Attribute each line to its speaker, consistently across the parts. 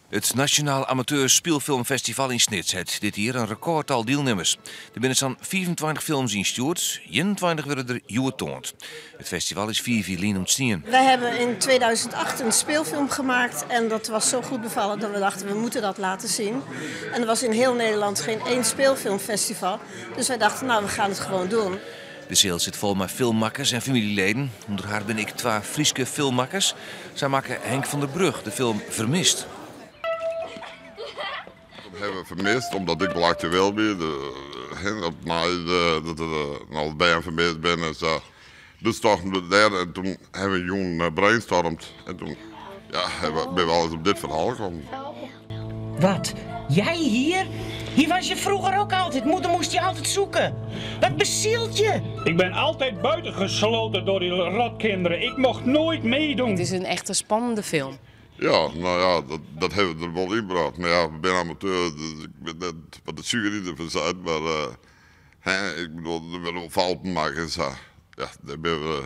Speaker 1: Het Nationaal Amateur Speelfilmfestival in Snits heeft dit jaar een recordtal deelnemers. Er binnen zo'n 25 films in Stuart, 21 werden er toond. Het festival is 4 lien ontstaan.
Speaker 2: Wij hebben in 2008 een speelfilm gemaakt en dat was zo goed bevallen dat we dachten we moeten dat laten zien. En er was in heel Nederland geen één speelfilmfestival, dus wij dachten nou we gaan het gewoon doen.
Speaker 1: De zaal zit vol met filmmakers en familieleden. Onder haar ben ik 2 Frieske filmmakers. Zij maken Henk van der Brug de film Vermist.
Speaker 3: Dat hebben we vermist omdat ik wel actueel ben. Op mij dat ik bij vermist ben. Dus toch daar en toen hebben we jong brainstormd. En toen ben we wel eens op dit verhaal gekomen.
Speaker 4: Wat? Jij hier? Hier was je vroeger ook altijd. Moeder moest je altijd zoeken. Wat bezielt je?
Speaker 5: Ik ben altijd buitengesloten door die rotkinderen. Ik mocht nooit meedoen.
Speaker 6: Het is een echte spannende film.
Speaker 3: Ja, nou ja, dat hebben we er wel ingebracht. Maar ja, ik ben amateur, dus ik ben net wat de jury ervan zijn. Maar ik bedoel, er willen wel fouten maken. Zo. Ja, daar ben we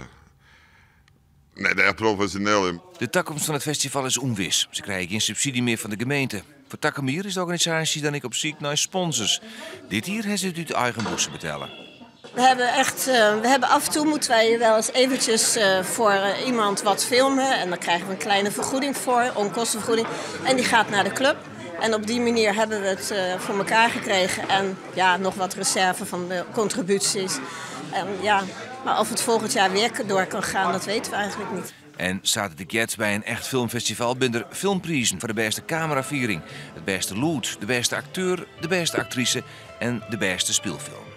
Speaker 3: net erg professioneel in.
Speaker 1: De toekomst van het festival is onwis. Ze krijgen geen subsidie meer van de gemeente. Voor Takamier is de organisatie dan ik op zoek naar sponsors. Dit hier hebben ze het uit de eigen bossen betalen.
Speaker 2: We hebben af en toe moeten wij wel eens eventjes voor iemand wat filmen. En dan krijgen we een kleine vergoeding voor, onkostenvergoeding. En die gaat naar de club. En op die manier hebben we het voor elkaar gekregen. En ja, nog wat reserve van de contributies. En ja, maar of het volgend jaar weer door kan gaan, dat weten we eigenlijk niet.
Speaker 1: En staat de Gets bij een echt filmfestival binnen er filmprijzen voor de beste cameraviering, het beste lood, de beste acteur, de beste actrice en de beste speelfilm.